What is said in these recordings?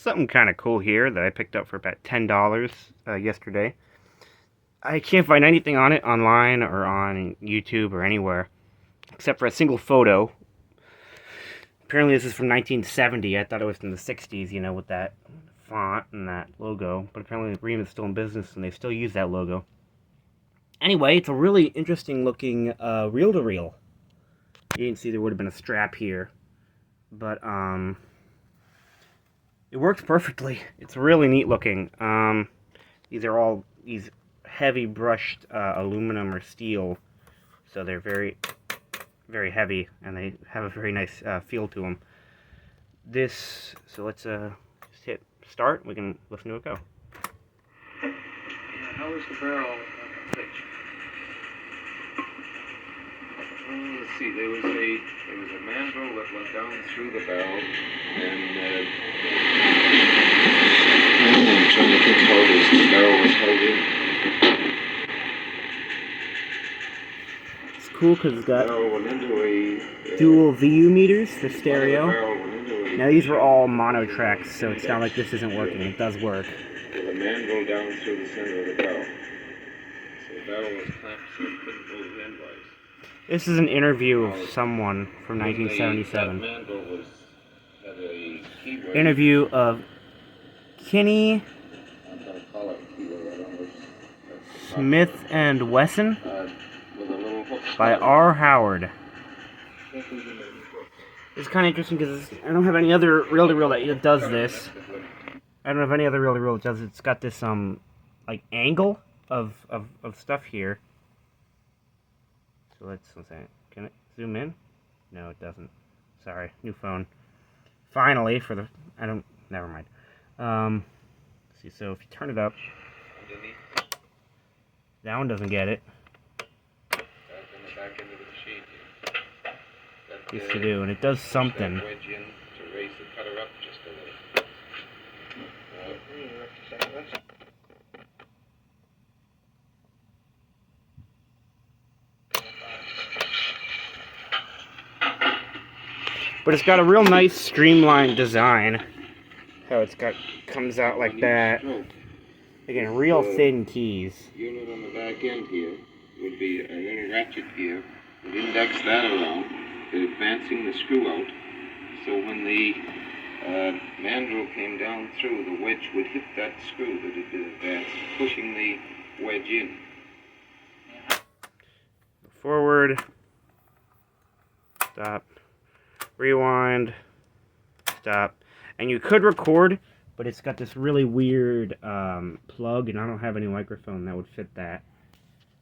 something kind of cool here that I picked up for about $10 yesterday. I can't find anything on it online or on YouTube or anywhere, except for a single photo. Apparently this is from 1970. I thought it was from the 60s, you know, with that font and that logo. But apparently Rheem is still in business and they still use that logo. Anyway, it's a really interesting looking reel-to-reel. You can see there would have been a strap here. But, it works perfectly. It's really neat looking. These are all these heavy brushed aluminum or steel. So they're very, very heavy, and they have a very nice feel to them. So let's just hit start. We can listen to it go. How is the barrel pitch? Let's see. There was a mandrel that went down through the barrel, and I'm trying to think how the barrel was held in. It's cool because it's got dual VU meters for stereo. Now these were all mono tracks, so it's not like this isn't working. It does work. With a mandrel down through the center of the barrel. So the barrel was clamped so it couldn't move endwise. This is an interview of someone from 1977. Interview of Kinney Smith and Wesson by R. Howard. It's kind of interesting because I don't have any other reel-to-reel that does this. I don't have any other reel-to-reel that does it. It's got this like angle of stuff here. So let's see. Can it zoom in? No, it doesn't. Sorry, new phone. Finally, never mind. Let's see, so if you turn it up, that one doesn't get it. Used to do, and it does something. But it's got a real nice streamlined design. How comes out like that. Again, real thin keys. Unit on the back end here would be a little ratchet gear. Would index that around, advancing the screw out. So when the mandrel came down through, the wedge would hit that screw that it did advance, pushing the wedge in. Forward. Stop. Rewind. Stop. And you could record, but it's got this really weird plug, and I don't have any microphone that would fit that.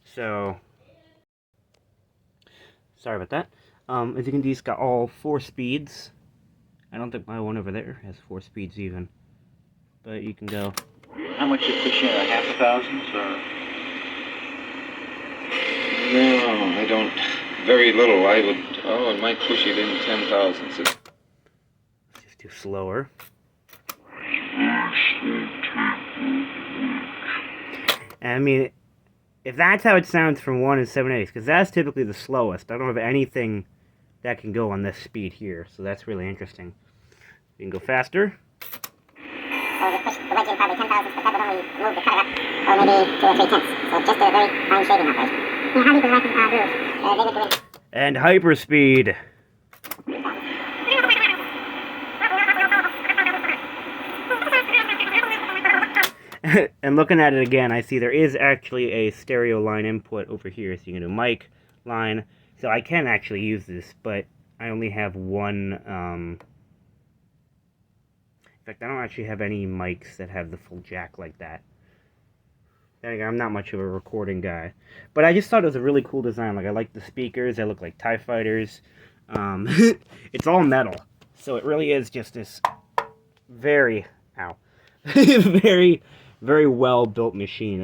So, sorry about that. As you can see, it's got all 4 speeds. I don't think my one over there has 4 speeds even. But you can go. How much you push in? A half a thousand, or? No, I don't. Very little. I might push it in 10 thousandths. Let's just do slower. And I mean, if that's how it sounds from 1 7/8, because that's typically the slowest. I don't have anything that can go on this speed here, so that's really interesting. You can go faster. So just push the wedge in probably 10 thousandths, but that would only move the cutter up, or maybe 2 or 3 tenths. So just a very fine shaving operation. Yeah, how deep is the groove? They would go in. And hyperspeed. And looking at it again, I see there is actually a stereo line input over here, so you can do mic line. So I can actually use this, but I only have one. In fact, I don't actually have any mics that have the full jack like that. Then again, I'm not much of a recording guy, but I just thought it was a really cool design. Like, I like the speakers; they look like TIE fighters. It's all metal, so it really is just this very, very, very well built machine.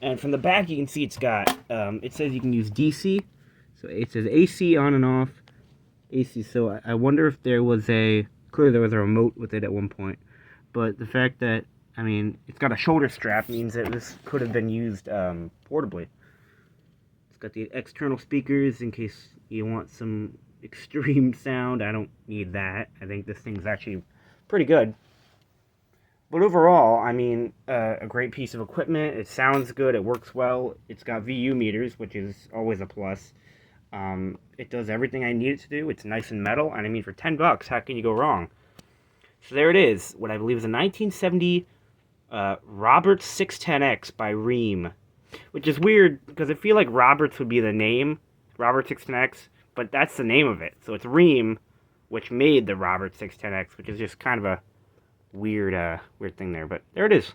And from the back, you can see it's got. It says you can use DC, so it says AC on and off. AC. So I wonder if there was clearly there was a remote with it at one point, but the fact that, I mean, it's got a shoulder strap means that this could have been used portably. It's got the external speakers in case you want some extreme sound. I don't need that. I think this thing's actually pretty good. But overall, I mean, a great piece of equipment. It sounds good. It works well. It's got VU meters, which is always a plus. It does everything I need it to do. It's nice and metal, and I mean, for $10, how can you go wrong? So there it is. What I believe is a 1970 Roberts 610X by Rheem, which is weird because I feel like Roberts would be the name, Robert 610X, but that's the name of it. So it's Rheem, which made the Robert 610X, which is just kind of a weird thing there. But there it is.